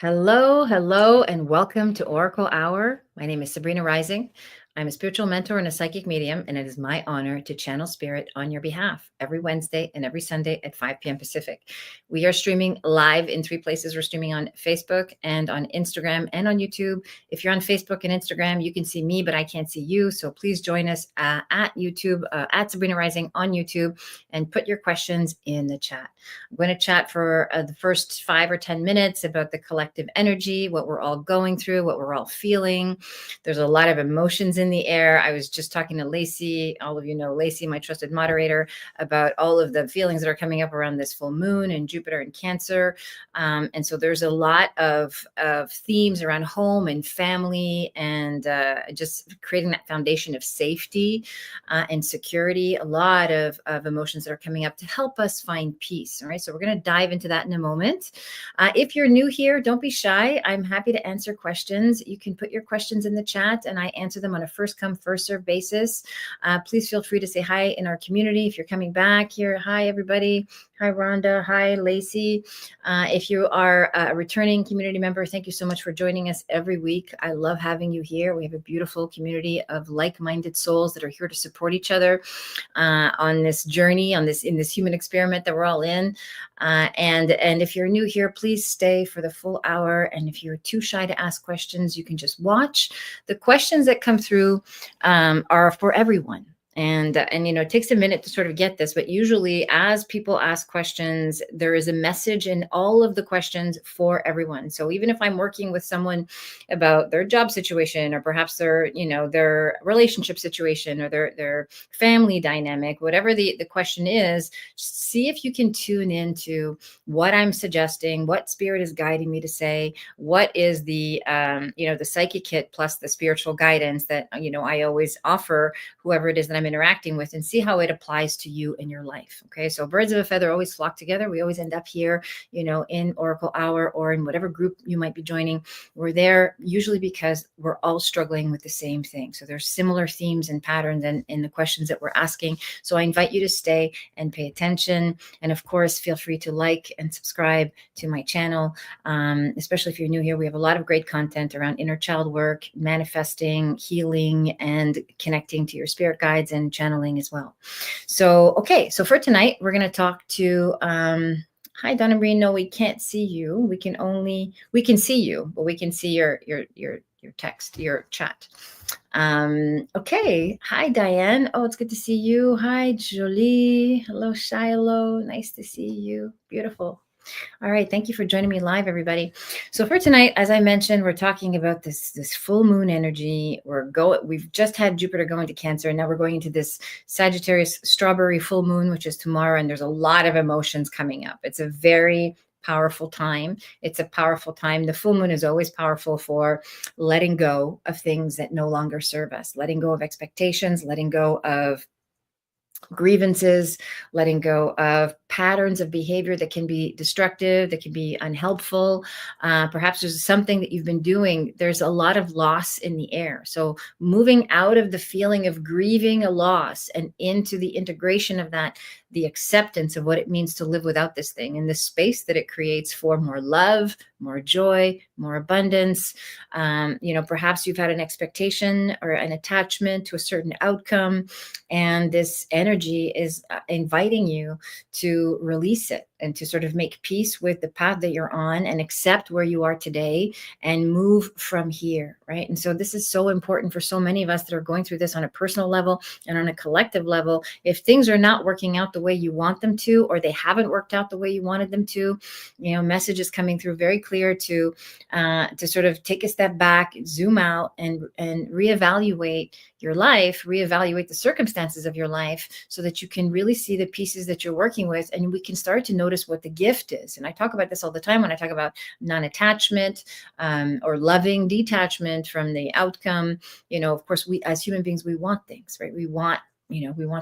Hello, hello, and welcome to Oracle Hour. My name is Sabrina Rising. I'm a spiritual mentor and a psychic medium, and it is my honor to channel spirit on your behalf every Wednesday and every Sunday at 5 p.m. Pacific. We are streaming live in 3 places. We're streaming on Facebook and on Instagram and on YouTube. If you're on Facebook and Instagram, you can see me, but I can't see you. So please join us at YouTube, at Sabrina Rising on YouTube, and put your questions in the chat. I'm going to chat for the first 5 or 10 minutes about the collective energy, what we're all going through, what we're all feeling. There's a lot of emotions in the air. I was just talking to Lacey. All of you know Lacey, my trusted moderator, about all of the feelings that are coming up around this full moon and Jupiter and Cancer. And so there's a lot of themes around home and family and just creating that foundation of safety and security. A lot of emotions that are coming up to help us find peace. All right. So we're going to dive into that in a moment. If you're new here, don't be shy. I'm happy to answer questions. You can put your questions in the chat and I answer them on a first come, first serve basis. Please feel free to say hi in our community. If you're coming back here, hi, everybody. Hi, Rhonda. Hi, Lacey. If you are a returning community member, thank you so much for joining us every week. I love having you here. We have a beautiful community of like-minded souls that are here to support each other on this journey, in this human experiment that we're all in. And if you're new here, please stay for the full hour. And if you're too shy to ask questions, you can just watch. The questions that come through are for everyone. And it takes a minute to sort of get this, but usually as people ask questions, there is a message in all of the questions for everyone. So even if I'm working with someone about their job situation, or perhaps their relationship situation, or their family dynamic, whatever the question is, see if you can tune into what I'm suggesting, what spirit is guiding me to say, what is the psychic hit plus the spiritual guidance that, I always offer whoever it is that I'm interacting with, and see how it applies to you in your life. Okay. So birds of a feather always flock together. We always end up here, in Oracle Hour or in whatever group you might be joining. We're there usually because we're all struggling with the same thing. So there's similar themes and patterns in the questions that we're asking. So I invite you to stay and pay attention. And of course, feel free to like and subscribe to my channel. Especially if you're new here, we have a lot of great content around inner child work, manifesting, healing, and connecting to your spirit guides and channeling as well. So, okay. So for tonight, we're going to talk to, hi, Donna Marie. No, we can't see you. We can see you, but we can see your text, your chat. Okay. Hi, Diane. Oh, it's good to see you. Hi, Jolie. Hello, Shiloh. Nice to see you. Beautiful. All right. Thank you for joining me live, everybody. So for tonight, as I mentioned, we're talking about this full moon energy. We've just had Jupiter go into Cancer, and now we're going into this Sagittarius strawberry full moon, which is tomorrow. And there's a lot of emotions coming up. It's a very powerful time. It's a powerful time. The full moon is always powerful for letting go of things that no longer serve us, letting go of expectations, letting go of grievances, letting go of patterns of behavior that can be destructive, that can be unhelpful. Perhaps there's something that you've been doing. There's a lot of loss in the air. So moving out of the feeling of grieving a loss and into the integration of that, the acceptance of what it means to live without this thing, and the space that it creates for more love, more joy, more abundance. Perhaps you've had an expectation or an attachment to a certain outcome, and this energy is inviting you to release it and to sort of make peace with the path that you're on and accept where you are today and move from here, right? And so this is so important for so many of us that are going through this on a personal level and on a collective level. If things are not working out the way you want them to, or they haven't worked out the way you wanted them to, message is coming through very clear to sort of take a step back, zoom out, and reevaluate your life, reevaluate the circumstances of your life, so that you can really see the pieces that you're working with, and we can start to notice what the gift is. And I talk about this all the time when I talk about non-attachment or loving detachment from the outcome. Of course, we as human beings, we want things, right? We want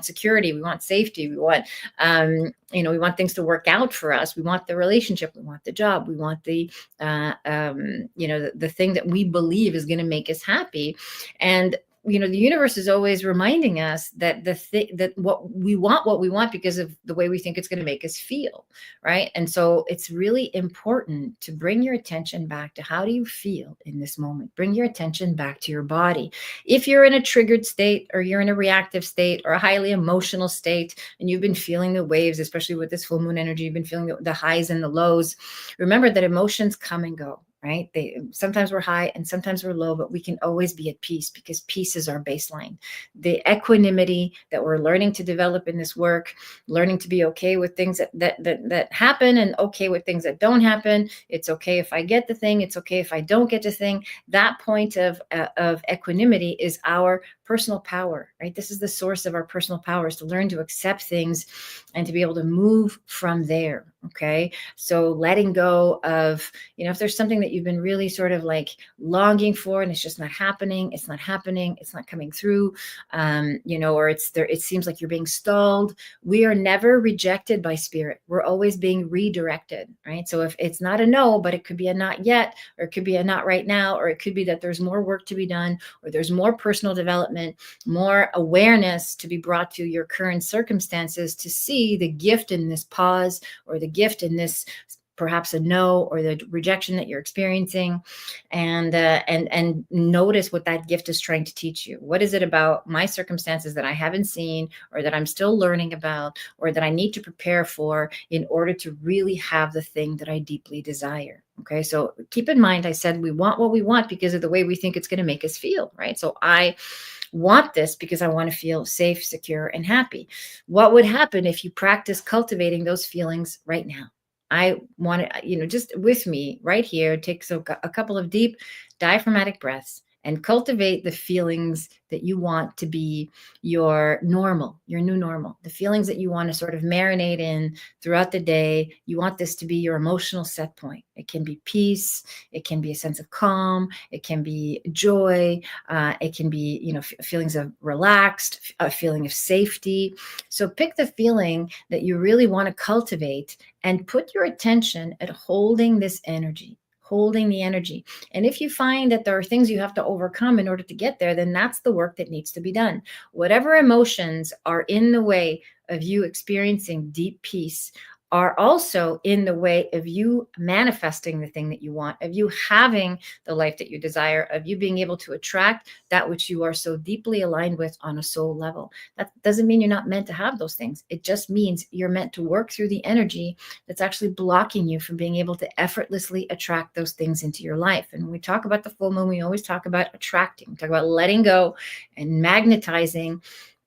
security, we want safety, we want, we want things to work out for us. We want the relationship, we want the job, we want the thing that we believe is going to make us happy. And the universe is always reminding us that that what we want because of the way we think it's going to make us feel, right? And so it's really important to bring your attention back to how do you feel in this moment. Bring your attention back to your body. If you're in a triggered state, or you're in a reactive state, or a highly emotional state, and you've been feeling the waves, especially with this full moon energy, you've been feeling the highs and the lows, remember that emotions come and go, right? They sometimes we're high and sometimes we're low, but we can always be at peace, because peace is our baseline. The equanimity that we're learning to develop in this work, learning to be okay with things that happen, and okay with things that don't happen. It's okay if I get the thing, it's okay if I don't get the thing. That point of equanimity is our personal power, right? This is the source of our personal power, is to learn to accept things and to be able to move from there. Okay. So letting go of, if there's something that you've been really sort of like longing for, and it's just not happening, it's not coming through, or it's there, it seems like you're being stalled. We are never rejected by spirit. We're always being redirected, right? So if it's not a no, but it could be a not yet, or it could be a not right now, or it could be that there's more work to be done, or there's more personal development, more awareness to be brought to your current circumstances, to see the gift in this pause, or the gift in this perhaps a no, or the rejection that you're experiencing, and notice what that gift is trying to teach you. What is it about my circumstances that I haven't seen, or that I'm still learning about, or that I need to prepare for in order to really have the thing that I deeply desire? Okay, so keep in mind, I said we want what we want because of the way we think it's going to make us feel, right? So I want this because I want to feel safe, secure, and happy. What would happen if you practice cultivating those feelings right now? I want to, just with me right here, take a couple of deep diaphragmatic breaths and cultivate the feelings that you want to be your normal, your new normal, the feelings that you want to sort of marinate in throughout the day. You want this to be your emotional set point. It can be peace. It can be a sense of calm. It can be joy. It can be, feelings of relaxed, a feeling of safety. So pick the feeling that you really want to cultivate and put your attention at holding this energy, holding the energy. And if you find that there are things you have to overcome in order to get there, then that's the work that needs to be done. Whatever emotions are in the way of you experiencing deep peace are also in the way of you manifesting the thing that you want, of you having the life that you desire, of you being able to attract that which you are so deeply aligned with on a soul level. That doesn't mean you're not meant to have those things. It just means you're meant to work through the energy that's actually blocking you from being able to effortlessly attract those things into your life. And when we talk about the full moon, we always talk about attracting, we talk about letting go and magnetizing,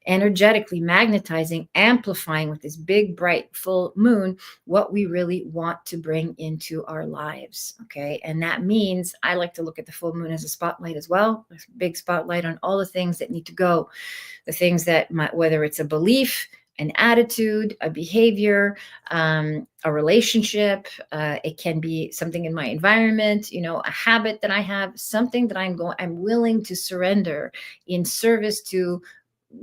energetically magnetizing, amplifying with this big, bright, full moon, what we really want to bring into our lives. Okay. And that means I like to look at the full moon as a spotlight as well, a big spotlight on all the things that need to go, the things that whether it's a belief, an attitude, a behavior, a relationship. It can be something in my environment, a habit that I have, something that I'm willing to surrender in service to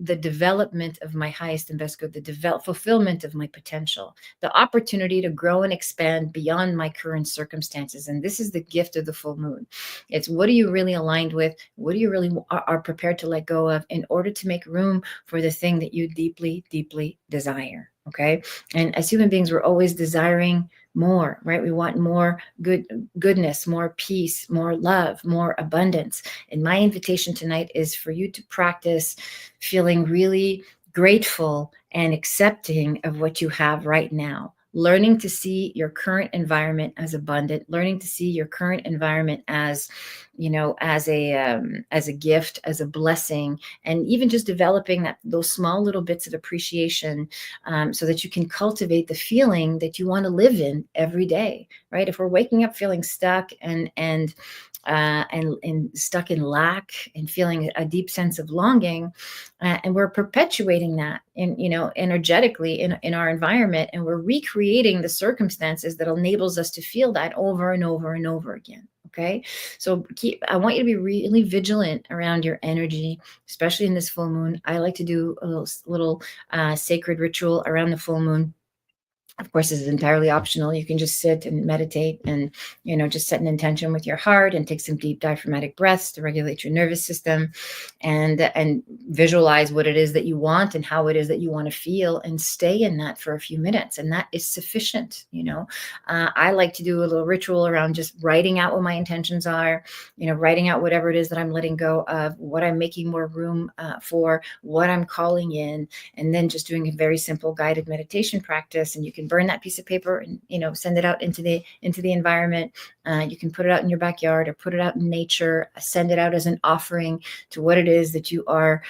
the development of my highest and best good, the fulfillment of my potential, the opportunity to grow and expand beyond my current circumstances. And this is the gift of the full moon. It's what are you really aligned with? What do you really are prepared to let go of in order to make room for the thing that you deeply, deeply desire? Okay. And as human beings, we're always desiring more, right? We want more goodness, more peace, more love, more abundance. And my invitation tonight is for you to practice feeling really grateful and accepting of what you have right now. Learning to see your current environment as abundant, learning to see your current environment as, as a gift, as a blessing, and even just developing those small little bits of appreciation, so that you can cultivate the feeling that you want to live in every day, right? If we're waking up feeling stuck and stuck in lack and feeling a deep sense of longing, and we're perpetuating that energetically in our environment, and we're recreating the circumstances that enables us to feel that over and over and over again. Okay, so I want you to be really vigilant around your energy, especially in this full moon. I like to do a little sacred ritual around the full moon, Of course, this is entirely optional. You can just sit and meditate and, just set an intention with your heart and take some deep diaphragmatic breaths to regulate your nervous system, and visualize what it is that you want and how it is that you want to feel, and stay in that for a few minutes. And that is sufficient. I like to do a little ritual around just writing out what my intentions are, writing out whatever it is that I'm letting go of, what I'm making more room for, what I'm calling in, and then just doing a very simple guided meditation practice. And you can burn that piece of paper and send it out into the environment. You can put it out in your backyard or put it out in nature. Send it out as an offering to what it is that you are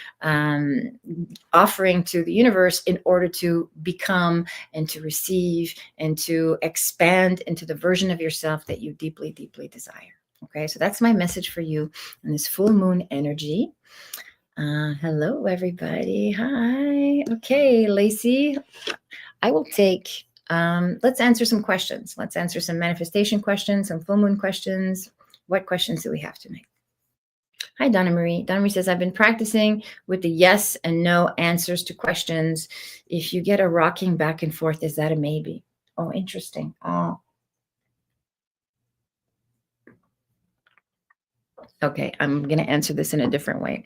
offering to the universe in order to become and to receive and to expand into the version of yourself that you deeply, deeply desire. Okay, so that's my message for you in this full moon energy. Hello, everybody. Hi. Okay, Lacey, I will take, let's answer some questions. Let's answer some manifestation questions, some full moon questions. What questions do we have tonight? Hi, Donna Marie. Donna Marie says, I've been practicing with the yes and no answers to questions. If you get a rocking back and forth, is that a maybe? Oh, interesting. Oh. Okay, I'm going to answer this in a different way.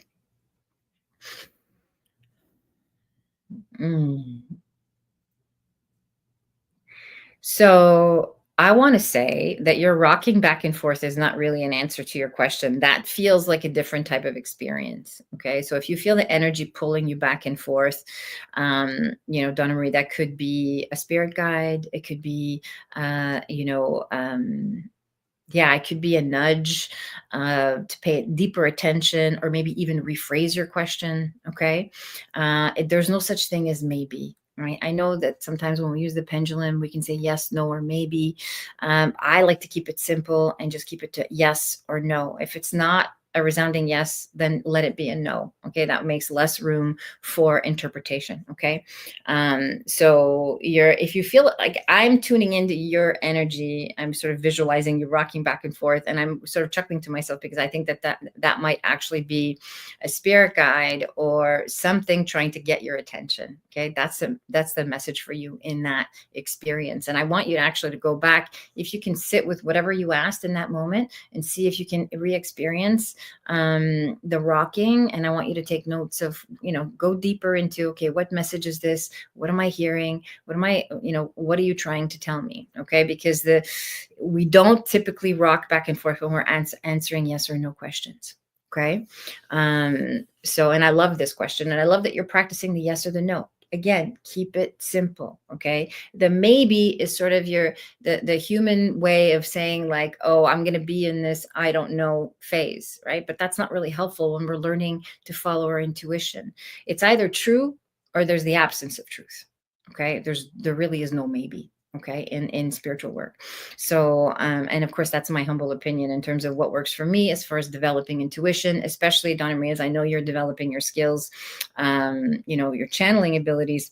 So I want to say that your rocking back and forth is not really an answer to your question. That feels like a different type of experience. Okay. So if you feel the energy pulling you back and forth, Donna Marie, that could be a spirit guide. It could be, it could be a nudge to pay deeper attention, or maybe even rephrase your question. Okay. There's no such thing as maybe. Right. I know that sometimes when we use the pendulum, we can say yes, no, or maybe. I like to keep it simple and just keep it to yes or no. If it's not a resounding yes, then let it be a no. Okay. That makes less room for interpretation. Okay. So if you feel like I'm tuning into your energy, I'm sort of visualizing you rocking back and forth, and I'm sort of chuckling to myself because I think that might actually be a spirit guide or something trying to get your attention. Okay. That's the message for you in that experience. And I want you to actually go back, if you can sit with whatever you asked in that moment and see if you can re-experience the rocking. And I want you to take notes of, go deeper into, okay, what message is this? What am I hearing? What are you trying to tell me? Okay. Because we don't typically rock back and forth when we're answering yes or no questions. Okay. And I love this question, and I love that you're practicing the yes or the no. Again, keep it simple. Okay. The maybe is sort of the human way of saying like, oh, I'm going to be in this I don't know phase. Right. But that's not really helpful when we're learning to follow our intuition. It's either true or there's the absence of truth. Okay. There really is no maybe. Okay. In spiritual work. So, and of course, that's my humble opinion in terms of what works for me as far as developing intuition, especially Donna Marie, as I know you're developing your skills, your channeling abilities.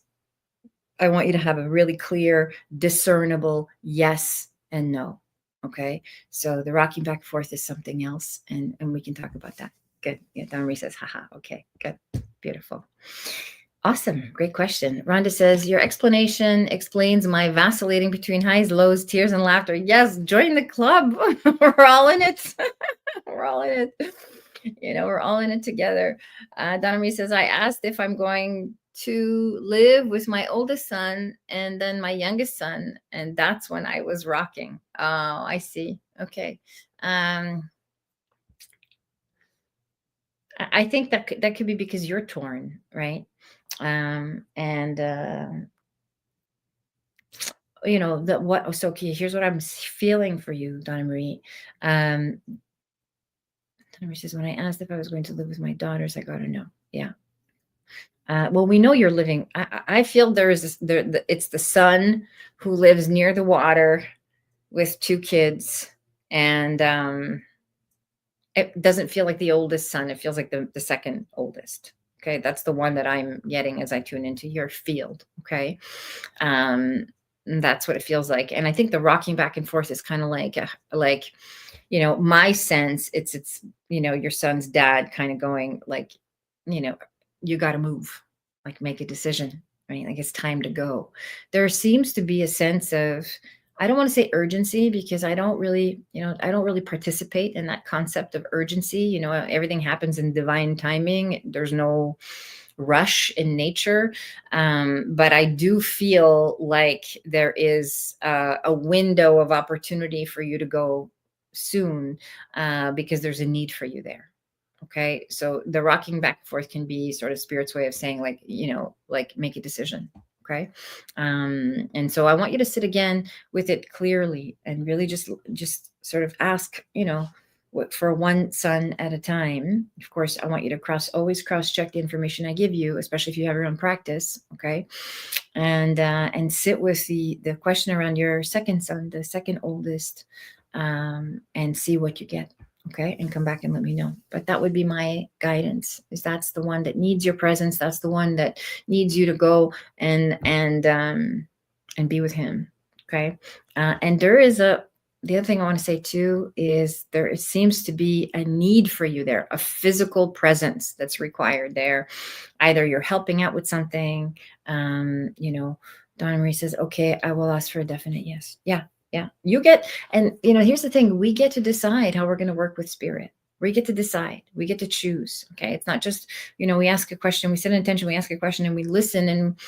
I want you to have a really clear, discernible yes and no. Okay. So the rocking back and forth is something else. And we can talk about that. Good. Yeah. Donna Marie says, haha. Okay. Good. Beautiful. Awesome. Great question. Rhonda says, your explanation explains my vacillating between highs, lows, tears, and laughter. Yes, join the club. We're all in it. We're all in it. We're all in it together. Donna Marie says, I asked if I'm going to live with my oldest son and then my youngest son. And that's when I was rocking. Oh, I see. Okay. I think that could be because you're torn, right? So here's what I'm feeling for you, Donna Marie. Donna Marie says, when I asked if I was going to live with my daughters, I got a no. Yeah. Well, we know you're living. I feel it's the son who lives near the water with 2 kids, and it doesn't feel like the oldest son. It feels like the second oldest. Okay, that's the one that I'm getting as I tune into your field. Okay, that's what it feels like. And I think the rocking back and forth is kind of like my sense. It's your son's dad kind of going like, you got to move, like make a decision. right? Like it's time to go. There seems to be a sense of, I don't want to say urgency because I don't really, I don't really participate in that concept of urgency. Everything happens in divine timing. There's no rush in nature. But I do feel like there is a window of opportunity for you to go soon because there's a need for you there. Okay. So the rocking back and forth can be sort of spirit's way of saying, like, like make a decision. Okay. And so I want you to sit again with it clearly and really just sort of ask, what for one sun at a time. Of course, I want you to always cross check the information I give you, especially if you have your own practice. Okay. And sit with the question around your second son, the second oldest, and see what you get. Okay. And come back and let me know. But that would be my guidance, is that's the one that needs your presence. That's the one that needs you to go and be with him. Okay. And the other thing I want to say too is there seems to be a need for you there, a physical presence that's required there. Either you're helping out with something, Donna Marie says, okay, I will ask for a definite yes. Yeah. Yeah. And here's the thing, we get to decide how we're going to work with spirit. We get to decide, we get to choose. Okay. It's not just, we ask a question, we set an intention, we ask a question and we listen and,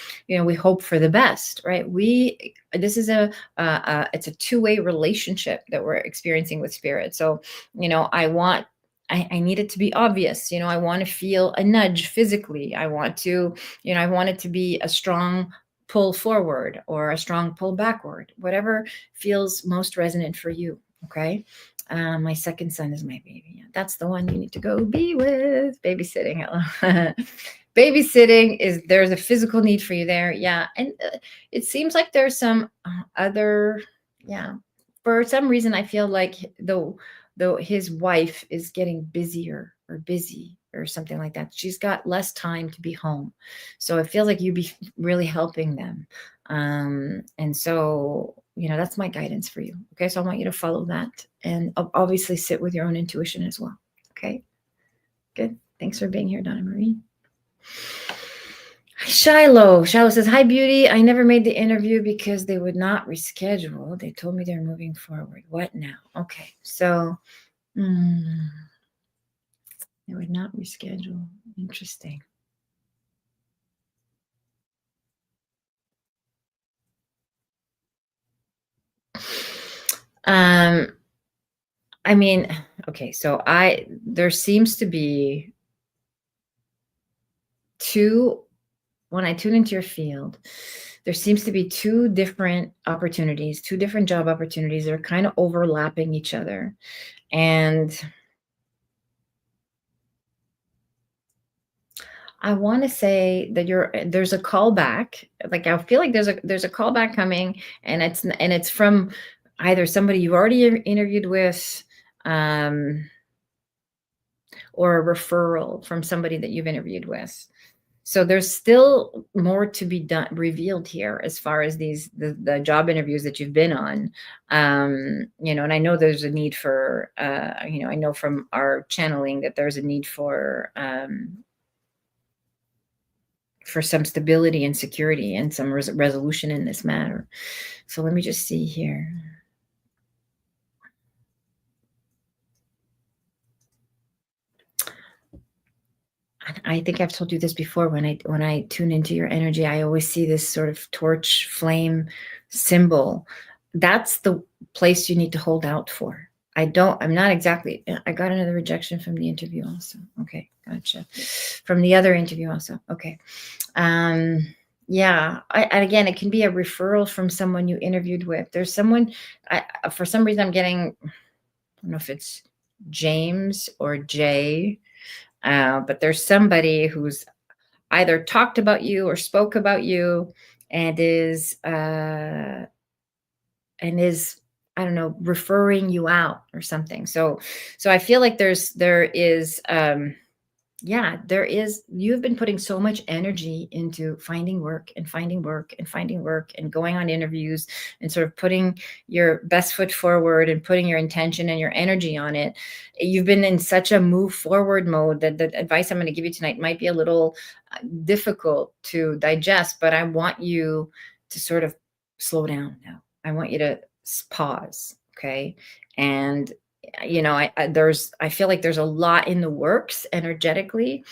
we hope for the best, right? This is it's a two-way relationship that we're experiencing with spirit. So, I need it to be obvious. I want to feel a nudge physically. I want it to be a strong pull forward or a strong pull backward, whatever feels most resonant for you. Okay. My second son is my baby. Yeah, that's the one you need to go be with. Babysitting. Babysitting there's a physical need for you there. Yeah. And it seems like there's some other, yeah. For some reason, I feel like though his wife is getting busier or busy or something like that. She's got less time to be home. So it feels like you'd be really helping them. And so, that's my guidance for you. Okay. So I want you to follow that and obviously sit with your own intuition as well. Okay. Good. Thanks for being here, Donna Marie. Shiloh says, hi, beauty. I never made the interview because they would not reschedule. They told me they're moving forward. What now? Okay. So, they would not reschedule. Interesting. I mean, okay, so there seems to be when I tune into your field, there seems to be two different opportunities, two different job opportunities that are kind of overlapping each other. And I want to say that there's a callback. Like I feel like there's a callback coming, and it's from either somebody you already interviewed with, or a referral from somebody that you've interviewed with. So there's still more to be revealed here as far as the job interviews that you've been on. And I know there's a need for, I know from our channeling that there's a need for some stability and security and some resolution in this matter. So let me just see here. I think I've told you this before. When I tune into your energy, I always see this sort of torch flame symbol. That's the place you need to hold out for. I'm not exactly, I got another rejection from the interview also. Okay, gotcha. From the other interview also. Okay. Yeah. And again, it can be a referral from someone you interviewed with. There's someone, for some reason I'm getting, I don't know if it's James or Jay, but there's somebody who's either talked about you or spoke about you and is I don't know, referring you out or something. So I feel like there is Yeah, there is. You've been putting so much energy into finding work and finding work and finding work and going on interviews and sort of putting your best foot forward and putting your intention and your energy on it. You've been in such a move forward mode that the advice I'm going to give you tonight might be a little difficult to digest, but I want you to sort of slow down now. I want you to pause, okay? And I feel like there's a lot in the works energetically,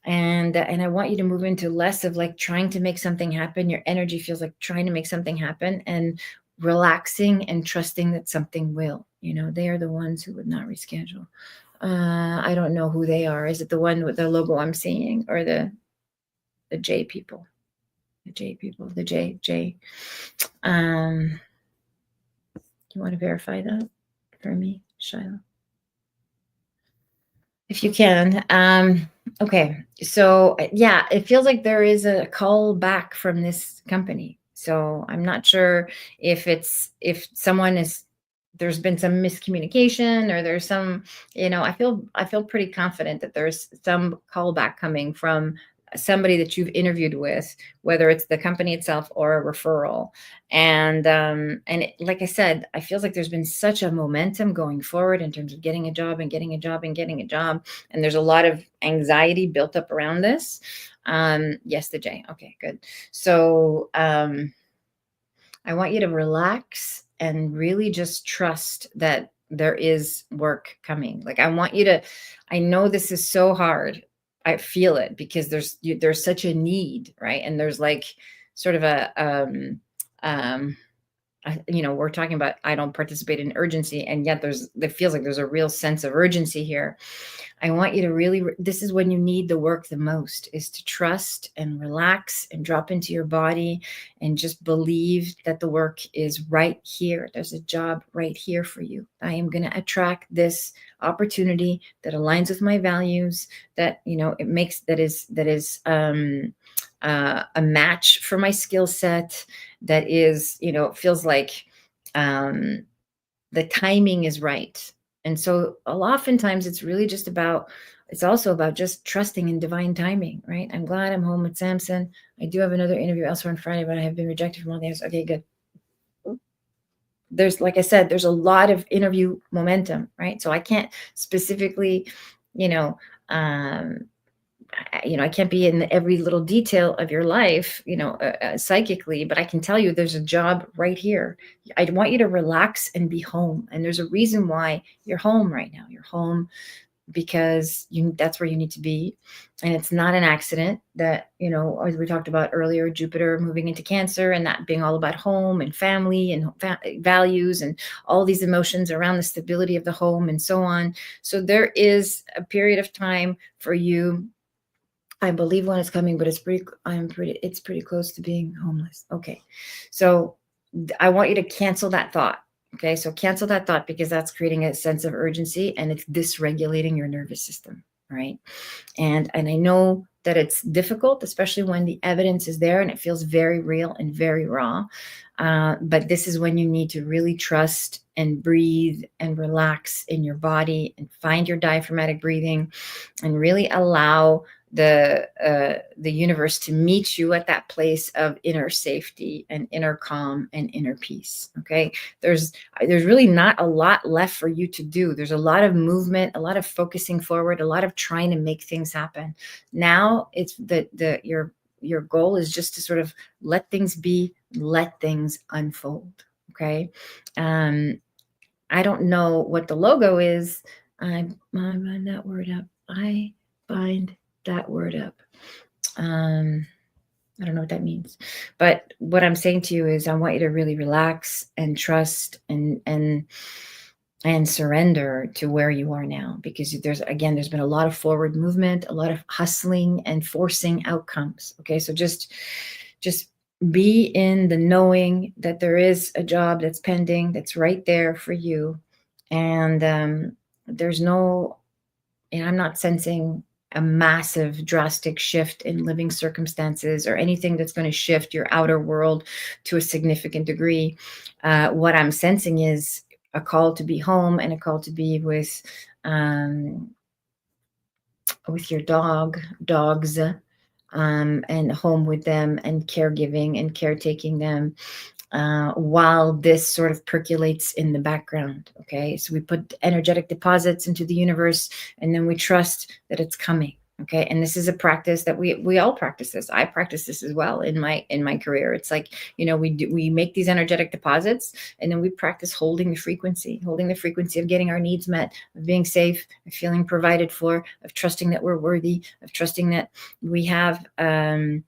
and I want you to move into less of like trying to make something happen. Your energy feels like trying to make something happen, and relaxing and trusting that something will. They are the ones who would not reschedule. I don't know who they are. Is it the one with the logo I'm seeing, or the J people? The J people, the J. Um, you want to verify that for me, Shiloh? If you can. Okay. So yeah, it feels like there is a call back from this company. So I'm not sure if someone is there's been some miscommunication, or there's some, I feel pretty confident that there's some callback coming from somebody that you've interviewed with, whether it's the company itself or a referral. Like I said, I feel like there's been such a momentum going forward in terms of getting a job and getting a job and getting a job, and there's a lot of anxiety built up around this. Yes, the J. Okay, good. So I want you to relax and really just trust that there is work coming. Like, I know this is so hard. I feel it because there's such a need, right? And there's like sort of um, we're talking about, I don't participate in urgency, and yet it feels like there's a real sense of urgency here. I want you to really, this is when you need the work the most, is to trust and relax and drop into your body and just believe that the work is right here. There's a job right here for you. I am going to attract this opportunity that aligns with my values, that, a match for my skill set, that is, feels like um, the timing is right. And so oftentimes it's also about just trusting in divine timing, right? I'm glad I'm home with Samson. I do have another interview elsewhere on Friday, but I have been rejected from all the others. Okay, good. Like I said, there's a lot of interview momentum, right? So I can't specifically, you know, um, I can't be in every little detail of your life, psychically, but I can tell you there's a job right here. I want you to relax and be home. And there's a reason why you're home right now. You're home because that's where you need to be. And it's not an accident that, as we talked about earlier, Jupiter moving into Cancer, and that being all about home and family and values and all these emotions around the stability of the home and so on. So there is a period of time for you. I believe when it's coming, but it's pretty close to being homeless. Okay. So I want you to cancel that thought. Okay. So cancel that thought, because that's creating a sense of urgency and it's dysregulating your nervous system. Right. And I know that it's difficult, especially when the evidence is there and it feels very real and very raw. But this is when you need to really trust and breathe and relax in your body and find your diaphragmatic breathing and really allow the universe to meet you at that place of inner safety and inner calm and inner peace. Okay, there's really not a lot left for you to do. There's a lot of movement, a lot of focusing forward, a lot of trying to make things happen. Now it's your goal is just to sort of let things be, let things unfold. Okay. I don't know what the logo is. I'm on that word up. I bind that word up. I don't know what that means, but what I'm saying to you is I want you to really relax and trust and surrender to where you are now, because there's been a lot of forward movement, a lot of hustling and forcing outcomes. Okay, so just be in the knowing that there is a job that's pending, that's right there for you, and there's no, and I'm not sensing a massive drastic shift in living circumstances or anything that's going to shift your outer world to a significant degree. What I'm sensing is a call to be home and a call to be with with your dogs, and home with them and caregiving and caretaking them, while this sort of percolates in the background. Okay, so we put energetic deposits into the universe, and then we trust that it's coming. Okay, and this is a practice that we all practice this. I practice this as well in my career. It's like, we make these energetic deposits, and then we practice holding the frequency of getting our needs met, of being safe, of feeling provided for, of trusting that we're worthy, of trusting that we have a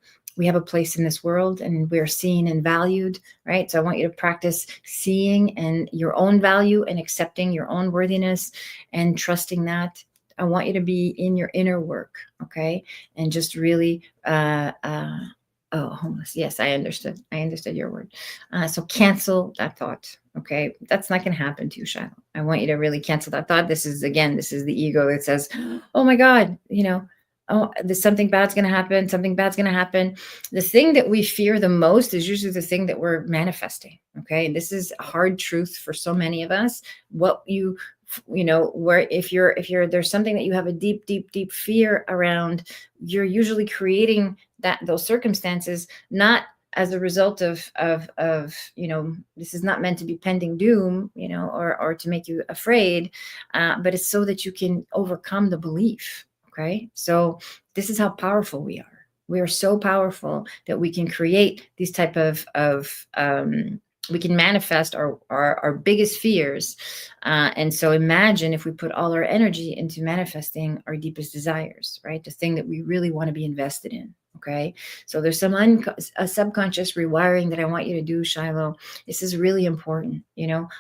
place in this world and we're seen and valued, right? So I want you to practice seeing and your own value and accepting your own worthiness and trusting that. I want you to be in your inner work, okay? And just really, homeless. Yes, I understood. I understood your word. So cancel that thought, okay? That's not going to happen to you, Shiloh. I want you to really cancel that thought. This is the ego that says, oh my God, oh, there's something bad's going to happen. Something bad's going to happen. The thing that we fear the most is usually the thing that we're manifesting. Okay. And this is a hard truth for so many of us. Where if there's something that you have a deep, deep, deep fear around, you're usually creating those circumstances, not as a result of this is not meant to be pending doom, or to make you afraid, but it's so that you can overcome the belief. Okay, so this is how powerful we are. We are so powerful that we can create these type of we can manifest our biggest fears. And so imagine if we put all our energy into manifesting our deepest desires, right? The thing that we really want to be invested in. Okay, so there's some a subconscious rewiring that I want you to do, Shiloh. This is really important.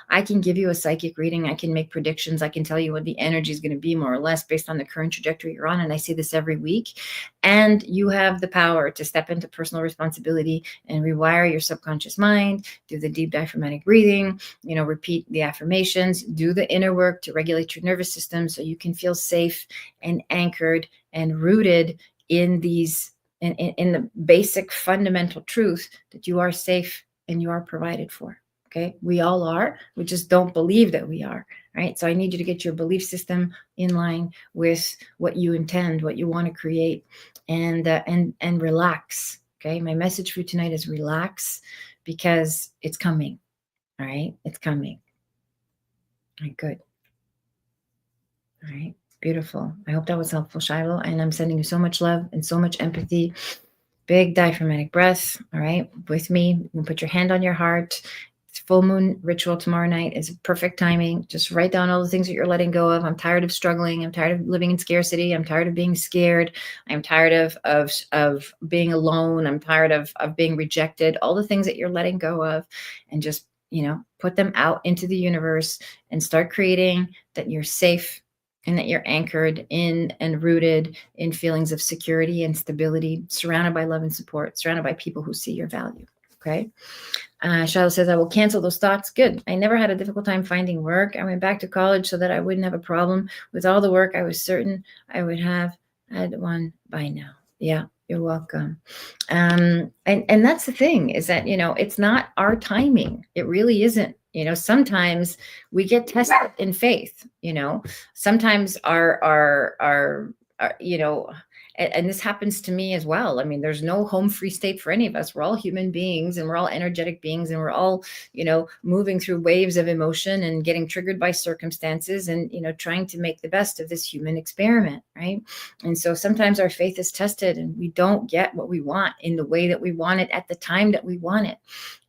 I can give you a psychic reading. I can make predictions. I can tell you what the energy is going to be more or less based on the current trajectory you're on. And I say this every week. And you have the power to step into personal responsibility and rewire your subconscious mind, do the deep diaphragmatic breathing, repeat the affirmations, do the inner work to regulate your nervous system so you can feel safe and anchored and rooted in these in the basic fundamental truth that you are safe and you are provided for. Okay, we all are. We just don't believe that we are, right? So I need you to get your belief system in line with what you intend, what you want to create, and relax. Okay, my message for you tonight is relax, because it's coming. All right, it's coming. All right, good. All right, beautiful. I hope that was helpful, Shiloh, and I'm sending you so much love and so much empathy. Big diaphragmatic breath. All right, with me. You can put your hand on your heart. It's full moon ritual tomorrow night. Is perfect timing. Just write down all the things that you're letting go of. I'm tired of struggling. I'm tired of living in scarcity. I'm tired of being scared. I'm tired of being alone. I'm tired of being rejected. All the things that you're letting go of, and just put them out into the universe and start creating that you're safe, and that you're anchored in and rooted in feelings of security and stability, surrounded by love and support, surrounded by people who see your value. Okay. Shiloh says, I will cancel those thoughts. Good. I never had a difficult time finding work. I went back to college so that I wouldn't have a problem with all the work. I was certain I would have had one by now. Yeah, you're welcome. And that's the thing, is that, it's not our timing. It really isn't. Sometimes we get tested in faith. Sometimes our and this happens to me as well. I mean, there's no home free state for any of us. We're all human beings, and we're all energetic beings, and we're all, moving through waves of emotion and getting triggered by circumstances, and, trying to make the best of this human experiment. Right. And so sometimes our faith is tested and we don't get what we want in the way that we want it at the time that we want it.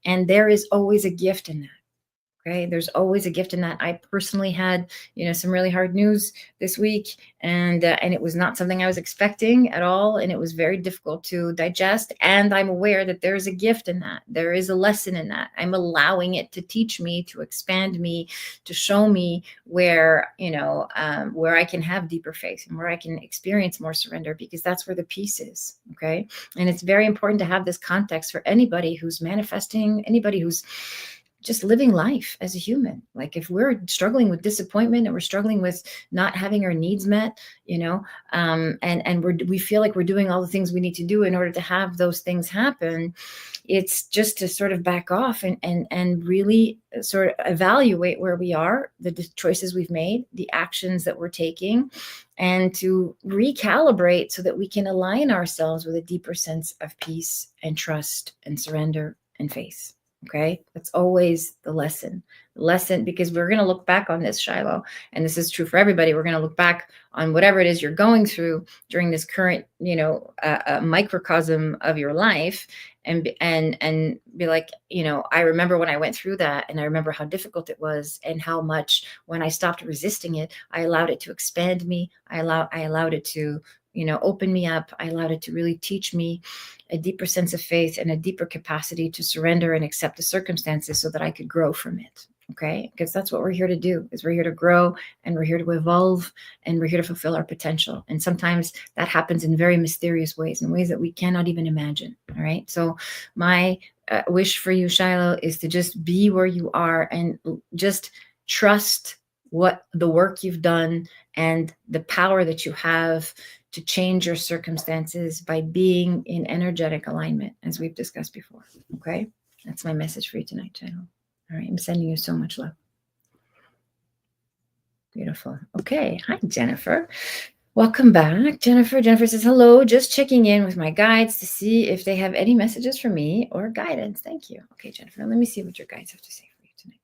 And there is always a gift in that. Okay, there's always a gift in that. I personally had, some really hard news this week, and it was not something I was expecting at all, and it was very difficult to digest. And I'm aware that there is a gift in that. There is a lesson in that. I'm allowing it to teach me, to expand me, to show me where, where I can have deeper faith and where I can experience more surrender, because that's where the peace is. Okay, and it's very important to have this context for anybody who's manifesting, anybody who's just living life as a human. Like if we're struggling with disappointment and we're struggling with not having our needs met, and we feel like we're doing all the things we need to do in order to have those things happen, it's just to sort of back off and really sort of evaluate where we are, the choices we've made, the actions that we're taking, and to recalibrate so that we can align ourselves with a deeper sense of peace and trust and surrender and faith. Okay, that's always the lesson. Because we're going to look back on this, Shiloh, and this is true for everybody. We're going to look back on whatever it is you're going through during this current, microcosm of your life, and be like, I remember when I went through that, and I remember how difficult it was, and how much when I stopped resisting it, I allowed it to expand me. I allowed it to, open me up. I allowed it to really teach me a deeper sense of faith and a deeper capacity to surrender and accept the circumstances so that I could grow from it. Okay, because that's what we're here to do, is we're here to grow, and we're here to evolve, and we're here to fulfill our potential. And sometimes that happens in very mysterious ways, in ways that we cannot even imagine. All right, so my wish for you, Shiloh, is to just be where you are and just trust what the work you've done and the power that you have to change your circumstances by being in energetic alignment, as we've discussed before. Okay, that's my message for you tonight, Shiloh. All right, I'm sending you so much love. Beautiful. Okay, hi, Jennifer. Welcome back, Jennifer. Jennifer says, hello, just checking in with my guides to see if they have any messages for me or guidance. Thank you. Okay, Jennifer, let me see what your guides have to say for you tonight.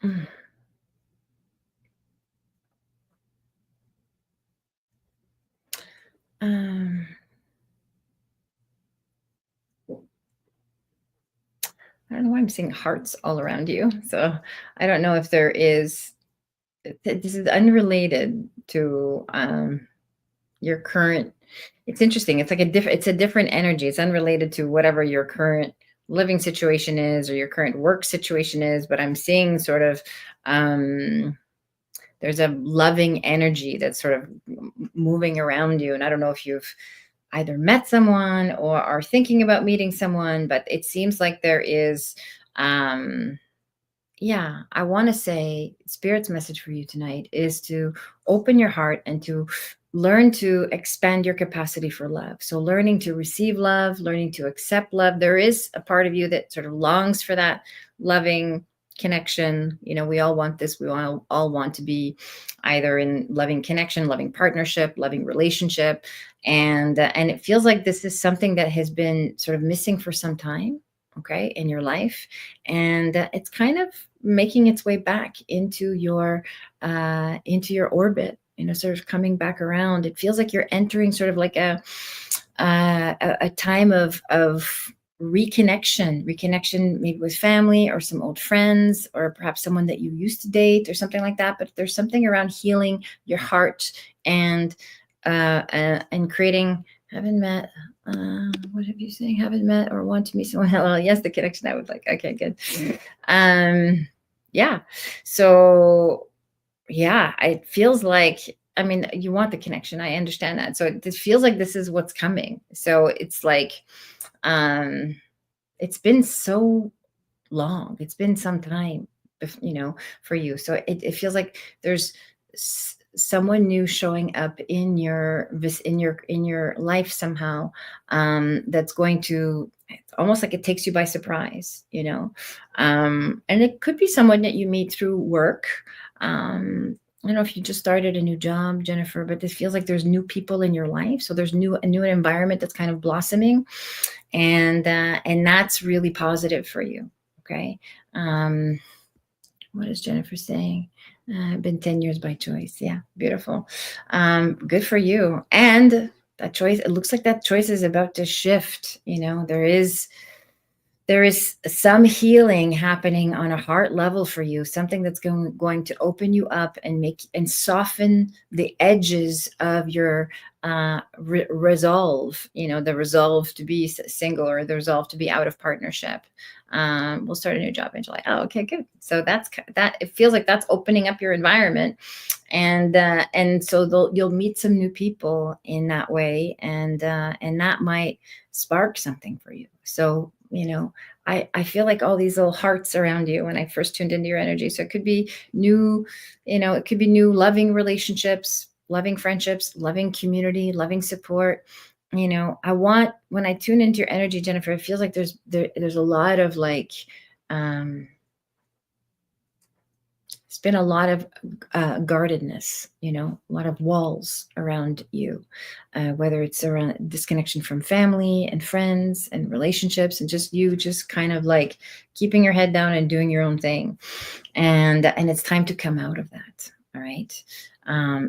Mm. Um, I don't know why I'm seeing hearts all around you. So I don't know if there is, this is unrelated to your current. It's interesting. It's like it's a different energy. It's unrelated to whatever your current living situation is or your current work situation is, but I'm seeing sort of there's a loving energy that's sort of moving around you. And I don't know if you've either met someone or are thinking about meeting someone, but it seems like there is yeah, I want to say Spirit's message for you tonight is to open your heart and to learn to expand your capacity for love. So, learning to receive love, learning to accept love. There is a part of you that sort of longs for that loving connection. We all want this. We all want to be either in loving connection, loving partnership, loving relationship. And it feels like this is something that has been sort of missing for some time, okay, in your life, and it's kind of making its way back into your orbit, sort of coming back around. It feels like you're entering sort of like a time of reconnection, maybe with family or some old friends, or perhaps someone that you used to date or something like that. But there's something around healing your heart and creating. Haven't met. What have you saying? Haven't met or want to meet someone? Well, yes, the connection I would like. Okay, good. Yeah. So yeah, it feels like, I mean, you want the connection. I understand that. So it feels like this is what's coming. So it's like, it's been so long. It's been some time, for you. So it feels like there's someone new showing up in your life somehow, that's going to, it's almost like it takes you by surprise, and it could be someone that you meet through work. I don't know if you just started a new job, Jennifer, but this feels like there's new people in your life. So there's a new environment that's kind of blossoming, and that's really positive for you. Okay. What is Jennifer saying? Been 10 years by choice. Yeah, beautiful. Good for you. And that choice, it looks like that choice is about to shift. There is there is some healing happening on a heart level for you, something that's going to open you up and make and soften the edges of your resolve, the resolve to be single or the resolve to be out of partnership. We'll start a new job in July. Oh, okay, good. So that it feels like that's opening up your environment, and so you'll meet some new people in that way, and that might spark something for you. So I feel like all these little hearts around you when I first tuned into your energy. So it could be new, it could be new loving relationships, loving friendships, loving community, loving support. I want, when I tune into your energy, Jennifer, it feels like there's a lot of like, it's been a lot of guardedness, a lot of walls around you, whether it's around disconnection from family and friends and relationships, and just you just kind of like keeping your head down and doing your own thing. And it's time to come out of that. All right.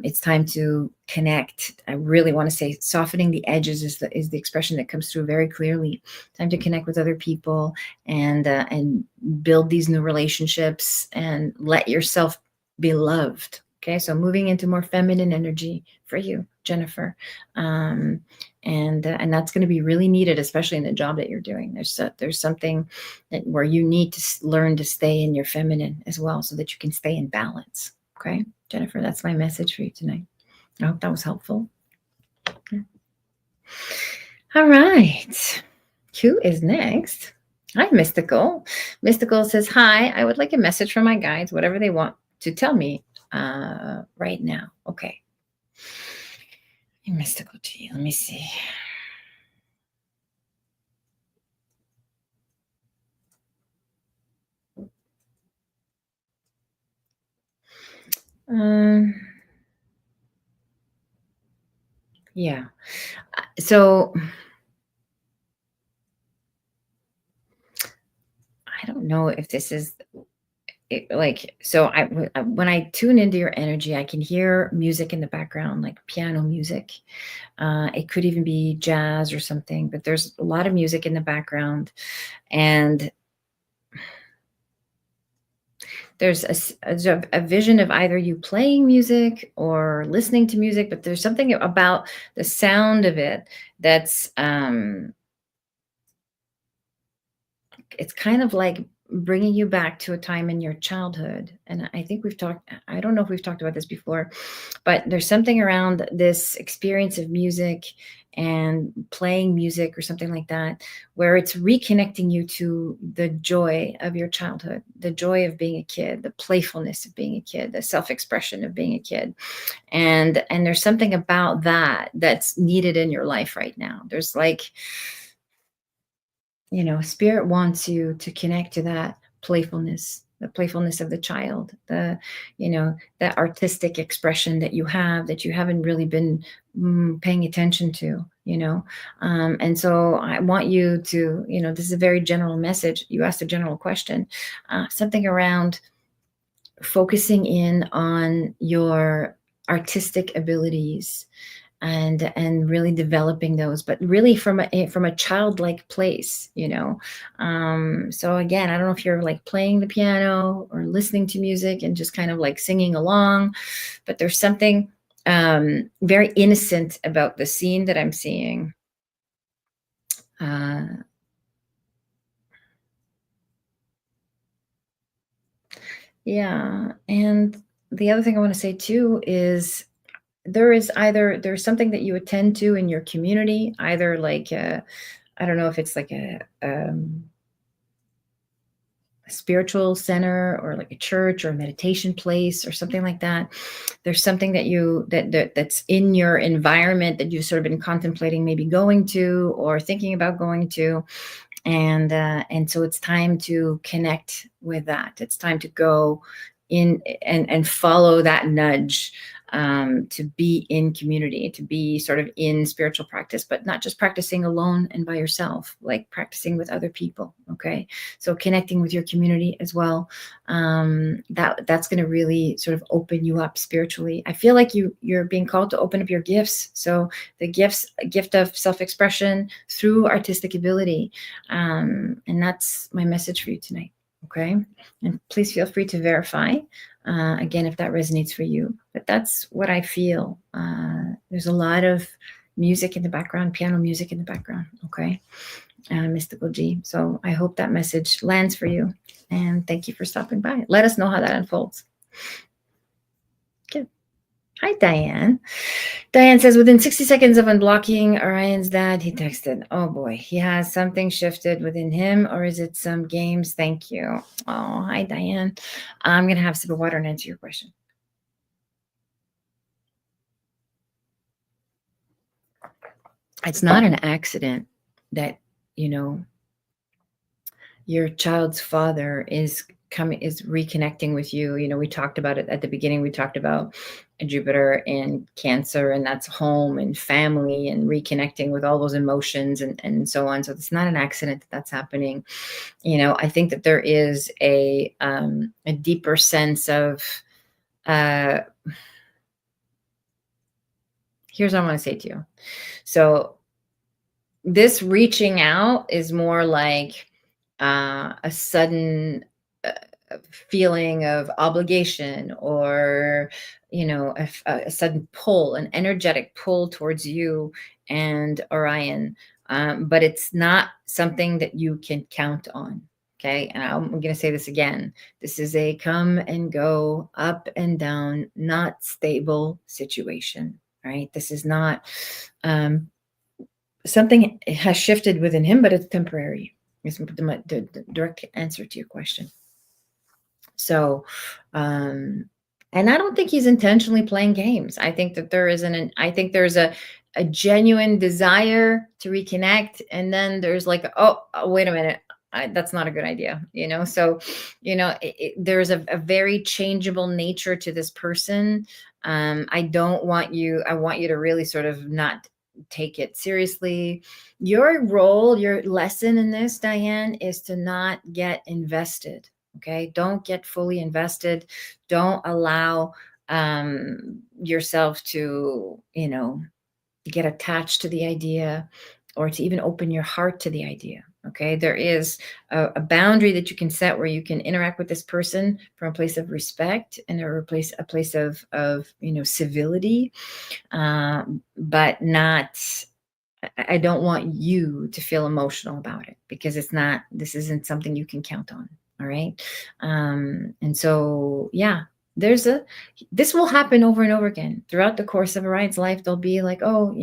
It's time to connect. I really want to say softening the edges is the expression that comes through very clearly. Time to connect with other people and build these new relationships and let yourself be loved. Okay, so moving into more feminine energy for you, Jennifer, and that's going to be really needed, especially in the job that you're doing. There's something where you need to learn to stay in your feminine as well, so that you can stay in balance. Okay, Jennifer, that's my message for you tonight. I hope that was helpful. Okay. All right, who is next? Hi, Mystical. Mystical says, hi, I would like a message from my guides, whatever they want to tell me right now. Okay. Mystical G, let me see. Yeah. So I don't know if this is like, so when I tune into your energy, I can hear music in the background, like piano music. It could even be jazz or something, but there's a lot of music in the background, and there's a vision of either you playing music or listening to music, but there's something about the sound of it that's it's kind of like bringing you back to a time in your childhood. And I think I don't know if we've talked about this before, but there's something around this experience of music and playing music or something like that, where it's reconnecting you to the joy of your childhood, the joy of being a kid, the playfulness of being a kid, the self-expression of being a kid. And there's something about that that's needed in your life right now. There's like, spirit wants you to connect to that playfulness, the playfulness of the child, that artistic expression that you have, that you haven't really been paying attention to, and so I want you to, this is a very general message. You asked a general question, something around focusing in on your artistic abilities and really developing those, but really from a childlike place, so again, I don't know if you're like playing the piano or listening to music and just kind of like singing along, but there's something very innocent about the scene that I'm seeing. Yeah, and the other thing I want to say too is there's something that you attend to in your community, either like I don't know if it's like a spiritual center or like a church or a meditation place or something like that. There's something that's in your environment that you've sort of been contemplating maybe going to or thinking about going to, and so it's time to connect with that. It's time to go in and follow that nudge to be in community, to be sort of in spiritual practice, but not just practicing alone and by yourself, like practicing with other people. Okay, so connecting with your community as well. That's going to really sort of open you up spiritually. I feel like you're being called to open up your gifts. So the gift of self-expression through artistic ability, and that's my message for you tonight. Okay, and please feel free to verify again if that resonates for you. But that's what I feel. There's a lot of music in the background, piano music in the background. Okay, Mystical G. So I hope that message lands for you. And thank you for stopping by. Let us know how that unfolds. Good. Hi, Diane. Diane says, within 60 seconds of unblocking Orion's dad, he texted, oh boy, he has something shifted within him, or is it some games? Thank you. Oh, hi, Diane. I'm going to have a sip of water and answer your question. It's not an accident that, your child's father is reconnecting with you. We talked about it at the beginning. We talked about Jupiter and Cancer, and that's home and family and reconnecting with all those emotions and so on. So it's not an accident that that's happening. I think that there is a deeper sense of here's what I want to say to you. So this reaching out is more like a sudden feeling of obligation, or a sudden pull, an energetic pull towards you and Orion, but it's not something that you can count on. Okay, and I'm going to say this again. This is a come and go, up and down, not stable situation. Right, this is not something has shifted within him, but it's temporary. Is the direct answer to your question. So, and I don't think he's intentionally playing games. I think that there's a genuine desire to reconnect, and then there's like, oh, wait a minute, that's not a good idea. So, there's a very changeable nature to this person. I want you to really sort of not take it seriously. Your role, your lesson in this, Diane, is to not get invested. Okay, don't get fully invested. Don't allow yourself to get attached to the idea, or to even open your heart to the idea. Okay, there is a boundary that you can set where you can interact with this person from a place of respect and a place of civility, but not. I don't want you to feel emotional about it, because this isn't something you can count on. All right. And so, yeah, this will happen over and over again throughout the course of Orion's life. They'll be like, oh,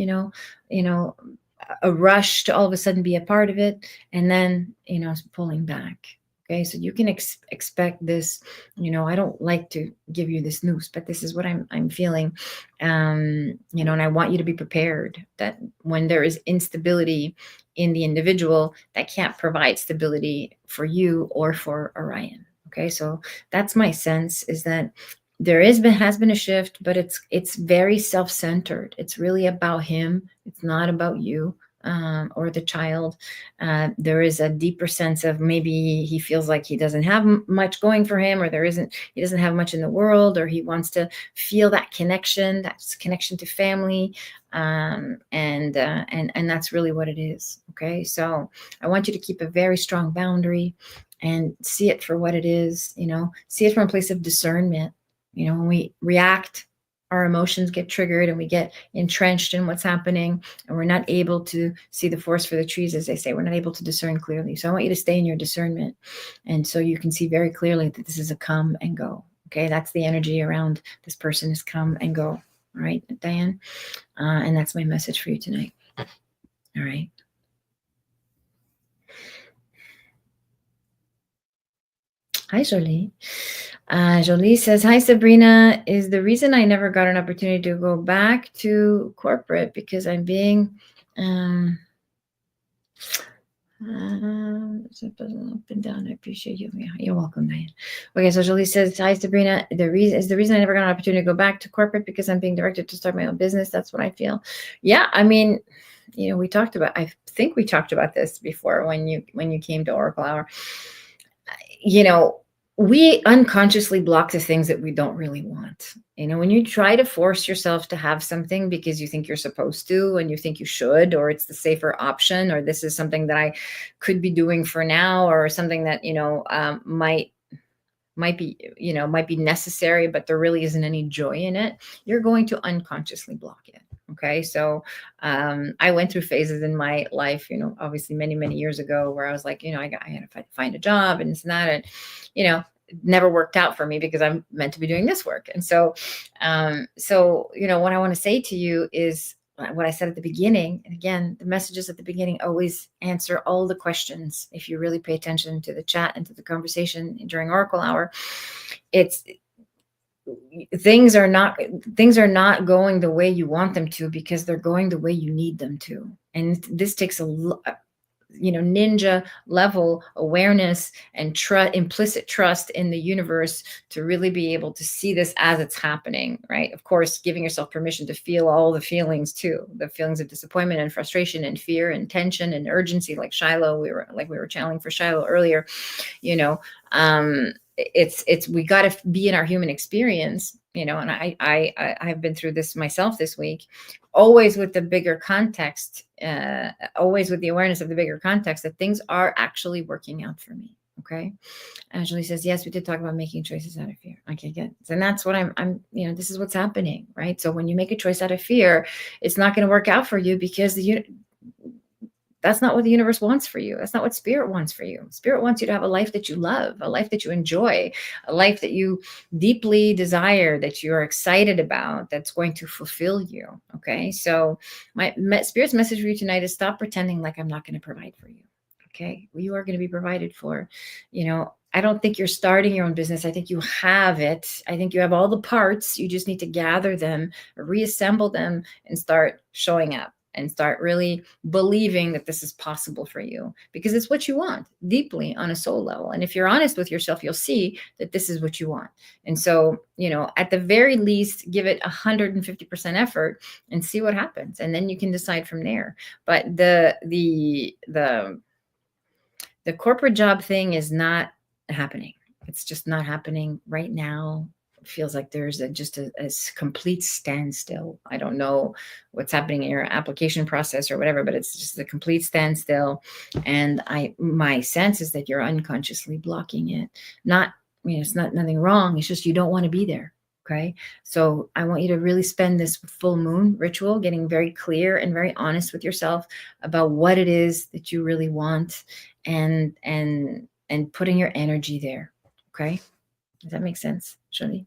a rush to all of a sudden be a part of it, and then, pulling back. Okay, so you can expect this. I don't like to give you this news, but this is what I'm feeling. And I want you to be prepared that when there is instability in the individual, that can't provide stability for you or for Orion. Okay, so that's my sense, is that there has been a shift, but it's very self-centered. It's really about him. It's not about you. Or the child. There is a deeper sense of, maybe he feels like he doesn't have much going for him, or he doesn't have much in the world, or he wants to feel that connection to family. And that's really what it is. Okay, so I want you to keep a very strong boundary and see it for what it is. See it from a place of discernment. When we react, our emotions get triggered and we get entrenched in what's happening, and we're not able to see the forest for the trees, as they say. We're not able to discern clearly. So I want you to stay in your discernment, and so you can see very clearly that this is a come and go. Okay, that's the energy around this person, is come and go. All right, Diane, and that's my message for you tonight. All right. Hi, Jolie. Jolie says, hi, Sabrina. Is the reason I never got an opportunity to go back to corporate because I'm being, Up and down. I appreciate you. Yeah, you're welcome, Diane. Okay, so Jolie says, "Hi, Sabrina. The reason I never got an opportunity to go back to corporate because I'm being directed to start my own business. That's what I feel." Yeah, I mean, we talked about. I think we talked about this before when you came to Oracle Hour. You know, we unconsciously block the things that we don't really want. When you try to force yourself to have something because you think you're supposed to and you think you should, or it's the safer option, or this is something that I could be doing for now, or something that, might be necessary, but there really isn't any joy in it, you're going to unconsciously block it. Okay. So I went through phases in my life, obviously many, many years ago, where I was like, I had to find a job and this and that. And, it never worked out for me because I'm meant to be doing this work. And so what I want to say to you is what I said at the beginning. And again, the messages at the beginning always answer all the questions. If you really pay attention to the chat and to the conversation during Oracle Hour, it's things are not going the way you want them to because they're going the way you need them to. And this takes ninja level awareness and implicit trust in the universe to really be able to see this as it's happening, right? Of course, giving yourself permission to feel all the feelings too, the feelings of disappointment and frustration and fear and tension and urgency, like Shiloh, we were channeling for Shiloh earlier. It's we got to be in our human experience, and I've been through this myself this week, always with the bigger context, always with the awareness of the bigger context that things are actually working out for me. Okay. Julie says, yes, we did talk about making choices out of fear. Okay, good. And that's what I'm this is what's happening, right? So when you make a choice out of fear, it's not going to work out for you because that's not what the universe wants for you. That's not what spirit wants for you. Spirit wants you to have a life that you love, a life that you enjoy, a life that you deeply desire, that you're excited about, that's going to fulfill you. Okay. So my spirit's message for you tonight is stop pretending like I'm not going to provide for you. Okay. You are going to be provided for. I don't think you're starting your own business. I think you have it. I think you have all the parts. You just need to gather them, reassemble them, and start showing up and start really believing that this is possible for you because it's what you want deeply on a soul level. And if you're honest with yourself, you'll see that this is what you want. And so, at the very least, give it 150% effort and see what happens. And then you can decide from there. But the corporate job thing is not happening. It's just not happening right now. It feels like there's just a complete standstill. I don't know what's happening in your application process or whatever, but it's just a complete standstill. And my sense is that you're unconsciously blocking it. It's not nothing wrong. It's just you don't want to be there. Okay. So I want you to really spend this full moon ritual getting very clear and very honest with yourself about what it is that you really want and putting your energy there. Okay. Does that make sense, Shoni?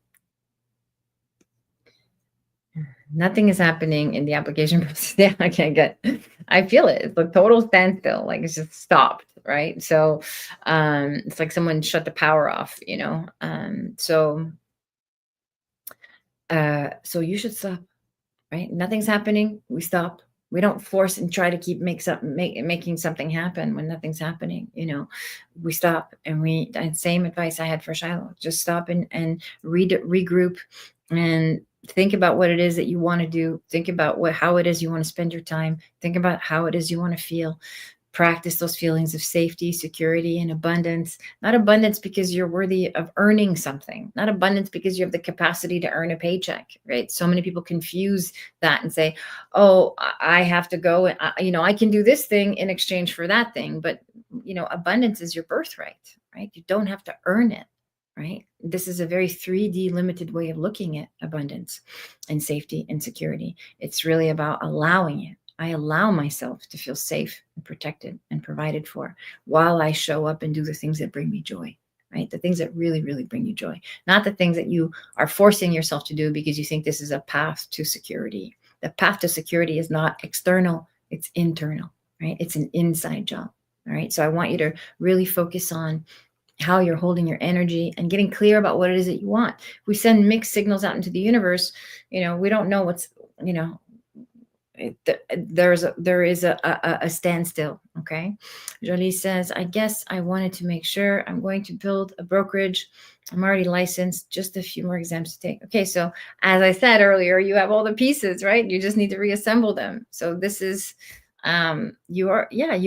Nothing is happening in the application process. Yeah, okay, good. I feel it. It's a total standstill. Like it's just stopped, right? So it's like someone shut the power off, so you should stop, right? Nothing's happening. We stop. We don't force and try to keep making something happen when nothing's happening. We stop and same advice I had for Shiloh. Just stop and regroup and think about what it is that you want to do. Think about how it is you want to spend your time. Think about how it is you want to feel. Practice those feelings of safety, security, and abundance. Not abundance because you're worthy of earning something. Not abundance because you have the capacity to earn a paycheck, right? So many people confuse that and say, oh, I have to go and, I can do this thing in exchange for that thing. But, abundance is your birthright, right? You don't have to earn it, right? This is a very 3D limited way of looking at abundance and safety and security. It's really about allowing it. I allow myself to feel safe and protected and provided for while I show up and do the things that bring me joy, right? The things that really, really bring you joy, not the things that you are forcing yourself to do because you think this is a path to security. The path to security is not external, it's internal, right? It's an inside job, all right? So I want you to really focus on how you're holding your energy and getting clear about what it is that you want. If we send mixed signals out into the universe, we don't know what's, there is a standstill. Okay. Jolie says, I guess I wanted to make sure I'm going to build a brokerage. I'm already licensed, just a few more exams to take. Okay. So as I said earlier, you have all the pieces, right? You just need to reassemble them. So this is, you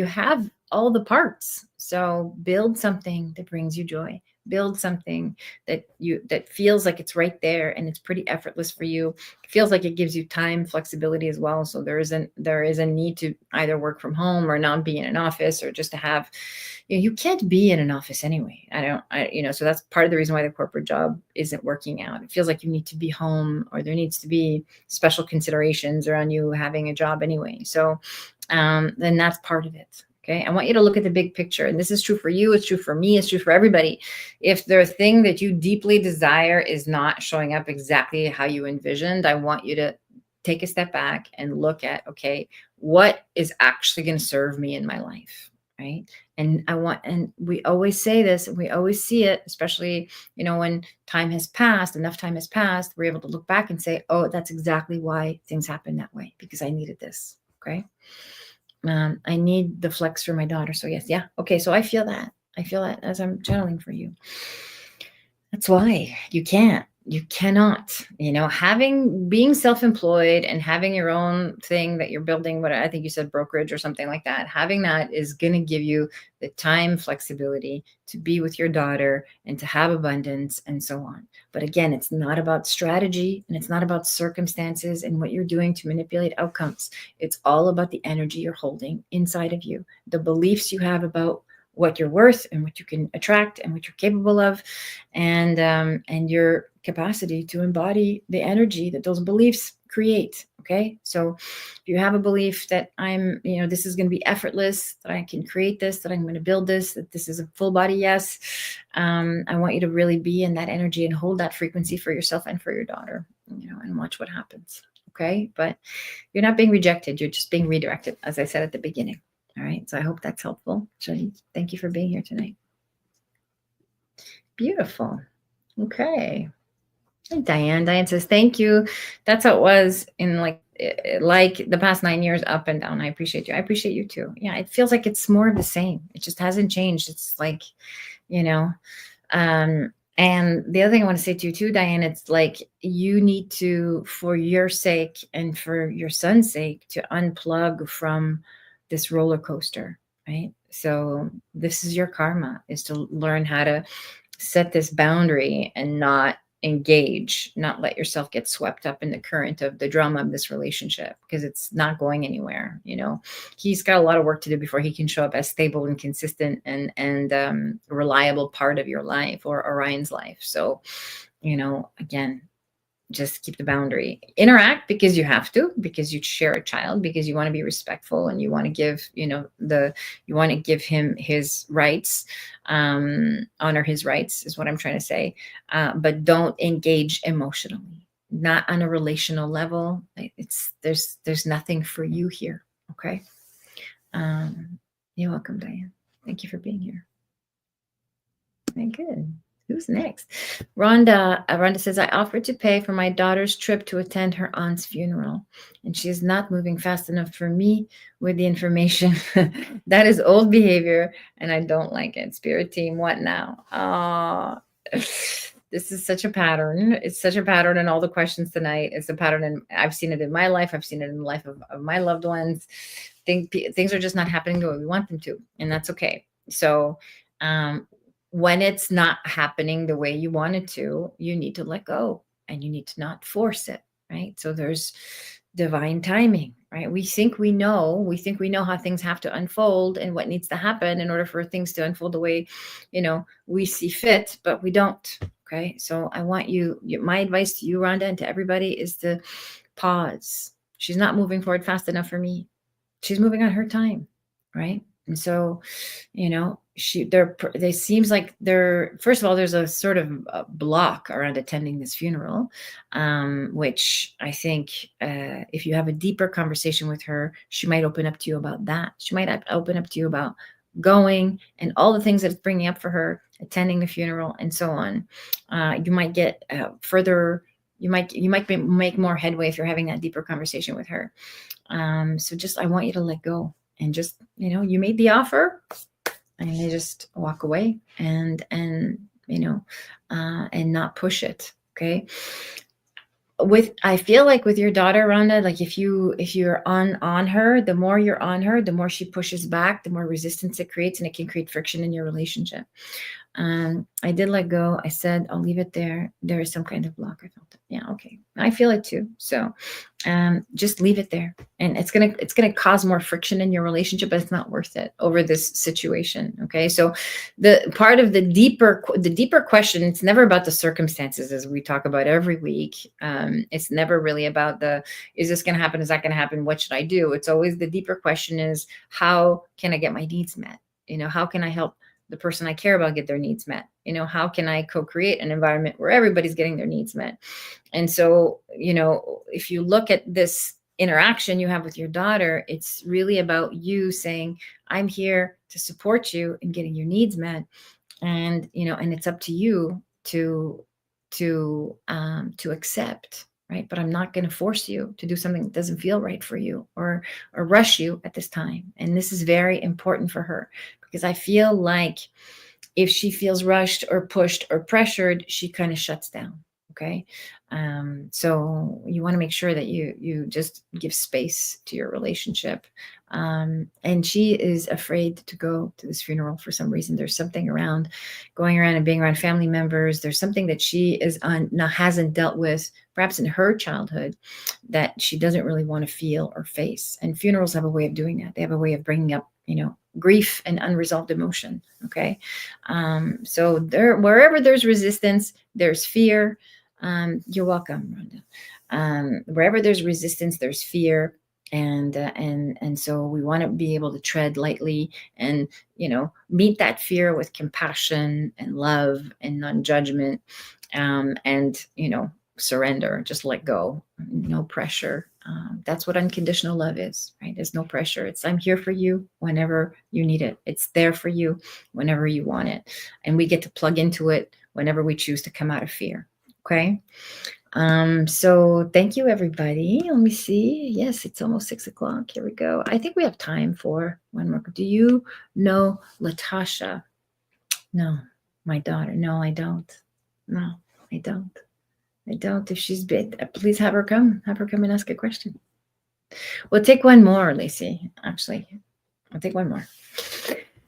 have all the parts. So build something that brings you joy. Build something that feels like it's right there and it's pretty effortless for you. It feels like it gives you time flexibility as well. So there is a need to either work from home or not be in an office, or just to have, you can't be in an office anyway. So that's part of the reason why the corporate job isn't working out. It feels like you need to be home, or there needs to be special considerations around you having a job anyway. So then that's part of it. Okay. I want you to look at the big picture. And this is true for you. It's true for me. It's true for everybody. If the thing that you deeply desire is not showing up exactly how you envisioned, I want you to take a step back and look at, okay, what is actually going to serve me in my life? Right. And we always say this, and we always see it, especially, when enough time has passed, we're able to look back and say, oh, that's exactly why things happened that way, because I needed this. Okay. I need the flex for my daughter. So yes. Yeah. Okay. So I feel that as I'm channeling for you. That's why you cannot, being self-employed and having your own thing that you're building, what I think you said, brokerage or something like that, having that is going to give you the time flexibility to be with your daughter and to have abundance and so on. But again, it's not about strategy, and it's not about circumstances and what you're doing to manipulate outcomes. It's all about the energy you're holding inside of you, the beliefs you have about what you're worth and what you can attract and what you're capable of, and your capacity to embody the energy that those beliefs create. Okay. So if you have a belief that this is going to be effortless, that I can create this, that I'm going to build this, that this is a full body yes, I want you to really be in that energy and hold that frequency for yourself and for your daughter, and watch what happens. Okay. But you're not being rejected. You're just being redirected, as I said at the beginning. All right. So I hope that's helpful. Jolie, thank you for being here tonight. Beautiful. Okay. And Diane says, thank you. That's how it was in like the past 9 years, up and down. I appreciate you. I appreciate you too. Yeah. It feels like it's more of the same. It just hasn't changed. It's like, and the other thing I want to say to you too, Diane, it's like you need to, for your sake and for your son's sake, to unplug from this roller coaster, right? So this is your karma, is to learn how to set this boundary and not engage, not let yourself get swept up in the current of the drama of this relationship, because it's not going anywhere. He's got a lot of work to do before he can show up as stable and consistent and reliable part of your life, or Orion's life. So, again, just keep the boundary. Interact because you have to, because you share a child, because you want to be respectful and you want to give, you want to give him his rights, honor his rights is what I'm trying to say. But don't engage emotionally, not on a relational level. There's nothing for you here. Okay. You're welcome, Diane. Thank you for being here. Very good. Who's next? Rhonda says, I offered to pay for my daughter's trip to attend her aunt's funeral, and she is not moving fast enough for me with the information. That is old behavior, and I don't like it. Spirit team, what now? This is such a pattern. It's such a pattern in all the questions tonight. It's a pattern, and I've seen it in my life. I've seen it in the life of my loved ones. Things are just not happening the way we want them to, and that's okay. So, when it's not happening the way you want it to, you need to let go, and you need to not force it, right? So there's divine timing, right? We think we know how things have to unfold and what needs to happen in order for things to unfold the way, we see fit, but we don't. Okay. So I want my advice to you, Rhonda, and to everybody is to pause. She's not moving forward fast enough for me. She's moving on her time. Right. And so, they seems like first of all, there's a sort of a block around attending this funeral, which I think if you have a deeper conversation with her, she might open up to you about that. She might open up to you about going and all the things that it's bringing up for her, attending the funeral and so on. You might get further. You might make more headway if you're having that deeper conversation with her. So just, I want you to let go and just, you made the offer, and you just walk away and and not push it. Okay. I feel like with your daughter, Rhonda, like if you're on her, the more you're on her, the more she pushes back, the more resistance it creates, and it can create friction in your relationship. I did let go. I said, I'll leave it there. There is some kind of block. I felt it. Yeah. Okay. I feel it too. So, just leave it there. And it's going to cause more friction in your relationship, but it's not worth it over this situation. Okay. So the part of the deeper question, it's never about the circumstances, as we talk about every week. It's never really about is this going to happen? Is that going to happen? What should I do? It's always, the deeper question is, how can I get my needs met? How can I help the person I care about get their needs met? How can I co-create an environment where everybody's getting their needs met? And so, if you look at this interaction you have with your daughter, it's really about you saying, I'm here to support you in getting your needs met. And, and it's up to you to accept, right? But I'm not going to force you to do something that doesn't feel right for you, or rush you at this time. And this is very important for her, because I feel like if she feels rushed or pushed or pressured, she kind of shuts down. Okay. So you want to make sure that you just give space to your relationship. And she is afraid to go to this funeral for some reason. There's something around going around and being around family members. There's something that she hasn't dealt with, perhaps in her childhood, that she doesn't really want to feel or face. And funerals have a way of doing that. They have a way of bringing up, grief and unresolved emotion. Okay. So wherever there's resistance, there's fear. You're welcome, Rhonda. Wherever there's resistance, there's fear. And so we want to be able to tread lightly and, meet that fear with compassion and love and non-judgment, and, surrender, just let go, no pressure. That's what unconditional love is, right? There's no pressure. It's, I'm here for you whenever you need it. It's there for you whenever you want it. And we get to plug into it whenever we choose to come out of fear. Okay. So thank you, everybody. Let me see. Yes, it's almost 6:00. Here we go. I think we have time for one more. Do you know Latasha? No, my daughter. No, I don't. No, I don't. I don't. If she's big, please have her come. Have her come and ask a question. We'll take one more, Lacey. Actually, I'll take one more.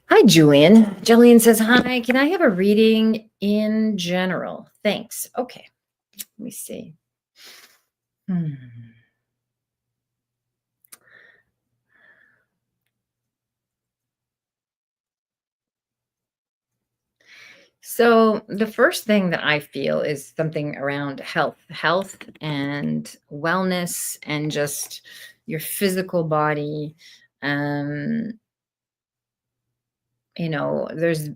Hi, Julian. Jillian says, hi, can I have a reading in general? Thanks. Okay. Let me see. So the first thing that I feel is something around health and wellness, and just your physical body. There's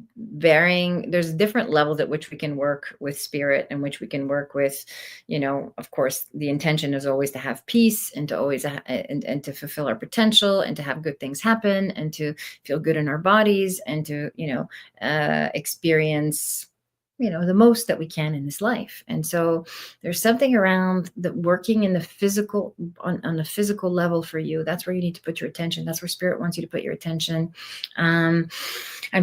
different levels at which we can work with spirit, and which we can work with, of course, the intention is always to have peace, and to always and to fulfill our potential, and to have good things happen, and to feel good in our bodies, and to experience the most that we can in this life. And so there's something around the working in the physical, on the physical level for you. That's where you need to put your attention. That's where spirit wants you to put your attention. I'm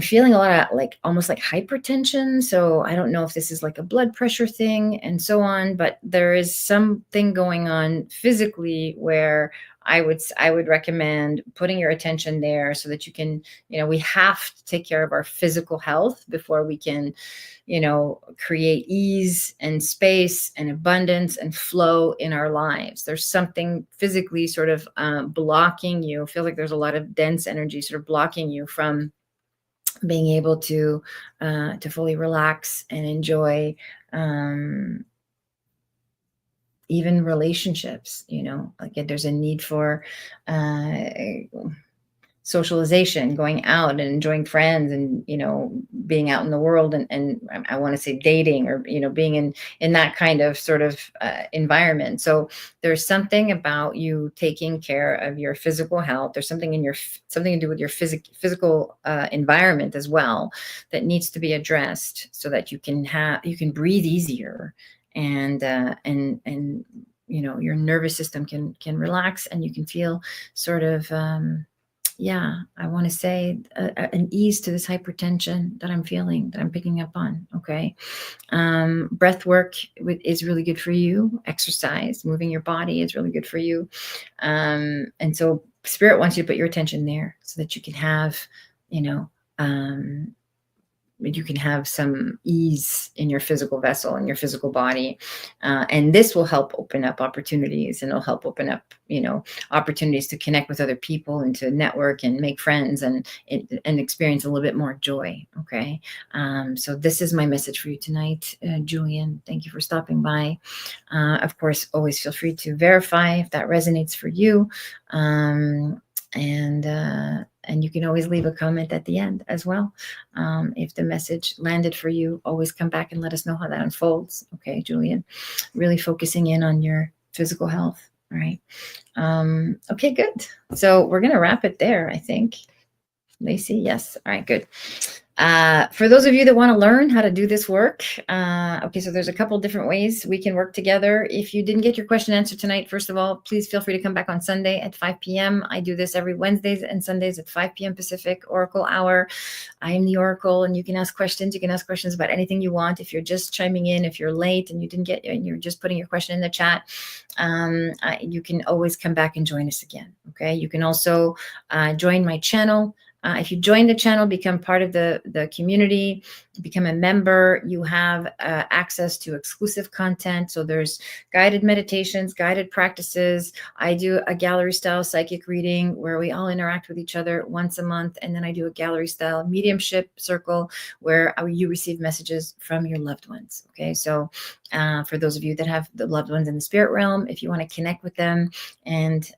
feeling a lot of almost like hypertension. So I don't know if this is like a blood pressure thing and so on, but there is something going on physically where I would recommend putting your attention there, so that you can, we have to take care of our physical health before we can, create ease and space and abundance and flow in our lives. There's something physically sort of blocking you. I feel like there's a lot of dense energy sort of blocking you from being able to fully relax and enjoy even relationships. There's a need for socialization, going out and enjoying friends, and being out in the world, and I want to say dating, or being in that kind of sort of environment. So there's something about you taking care of your physical health. There's something something to do with your physical environment as well, that needs to be addressed, so that you can breathe easier, and your nervous system can relax, and you can feel sort of, I want to say an ease to this hypertension that I'm feeling, that I'm picking up on. Okay. Breath work is really good for you. Exercise, moving your body is really good for you. And so Spirit wants you to put your attention there so that you can have, you can have some ease in your physical vessel, in your physical body. And this will help open up opportunities, and it'll help open up, opportunities to connect with other people and to network and make friends and experience a little bit more joy. Okay. So this is my message for you tonight, Julian. Thank you for stopping by. Of course, always feel free to verify if that resonates for you. And you can always leave a comment at the end as well. If the message landed for you, always come back and let us know how that unfolds. Okay, Julian, really focusing in on your physical health. All right. Okay, good. So we're going to wrap it there, I think. Lacey, yes. All right, good. For those of you that want to learn how to do this work, okay, so there's a couple different ways we can work together. If you didn't get your question answered tonight, first of all, please feel free to come back on Sunday at 5 p.m. I do this every Wednesdays and Sundays at 5 p.m. Pacific, Oracle Hour. I am the Oracle, and you can ask questions. You can ask questions about anything you want. If you're just chiming in, if you're late and you didn't get, and you're just putting your question in the chat, you can always come back and join us again. Okay, you can also join my channel. If you join the channel, become part of the community, become a member, you have access to exclusive content. So there's guided meditations, guided practices. I do a gallery style psychic reading where we all interact with each other once a month. And then I do a gallery style mediumship circle where you receive messages from your loved ones. Okay. So for those of you that have the loved ones in the spirit realm, if you want to connect with them and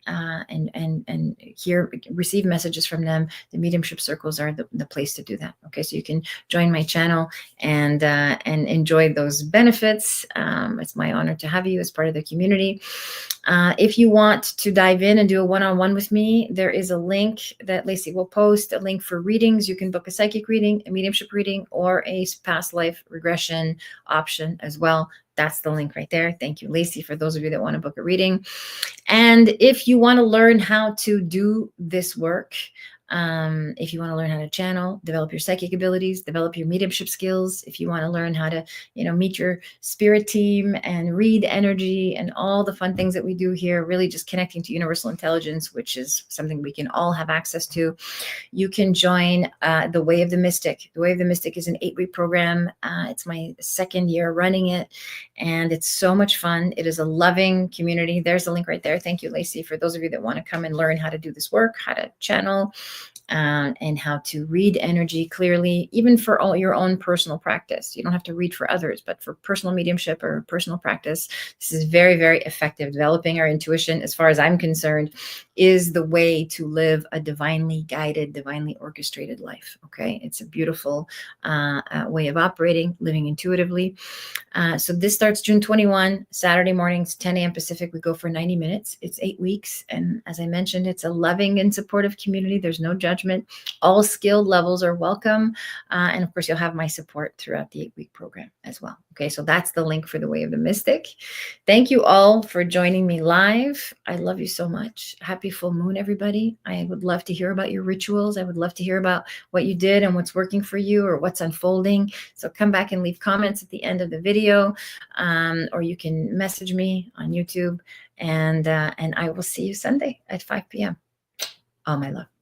receive messages from them, the mediumship circles are the place to do that. Okay, so you can join my channel and enjoy those benefits. It's my honor to have you as part of the community. If you want to dive in and do a one-on-one with me, there is a link that Lacey will post, a link for readings. You can book a psychic reading, a mediumship reading, or a past life regression option as well. That's the link right there. Thank you, Lacey, for those of you that want to book a reading. And if you want to learn how to do this work, if you want to learn how to channel, develop your psychic abilities, develop your mediumship skills, if you want to learn how to, meet your spirit team and read energy and all the fun things that we do here, really just connecting to universal intelligence, which is something we can all have access to, you can join the Way of the Mystic. The Way of the Mystic is an 8-week program. It's my second year running it, and it's so much fun. It is a loving community. There's a link right there. Thank you, Lacey, for those of you that want to come and learn how to do this work, how to channel, and how to read energy clearly, even for all your own personal practice. You don't have to read for others, but for personal mediumship or personal practice, this is very, very effective. Developing our intuition, as far as I'm concerned, is the way to live a divinely guided, divinely orchestrated life. Okay, it's a beautiful way of operating, living intuitively. So this starts June 21, Saturday mornings, 10 a.m. Pacific. We go for 90 minutes. It's 8 weeks. And as I mentioned, it's a loving and supportive community. There's no judgment. All skill levels are welcome. And of course, you'll have my support throughout the 8-week program as well. Okay, so that's the link for the Way of the Mystic. Thank you all for joining me live. I love you so much. Happy full moon, everybody. I would love to hear about your rituals. I would love to hear about what you did and what's working for you or what's unfolding. So come back and leave comments at the end of the video, or you can message me on YouTube, and I will see you Sunday at 5 p.m. All my love.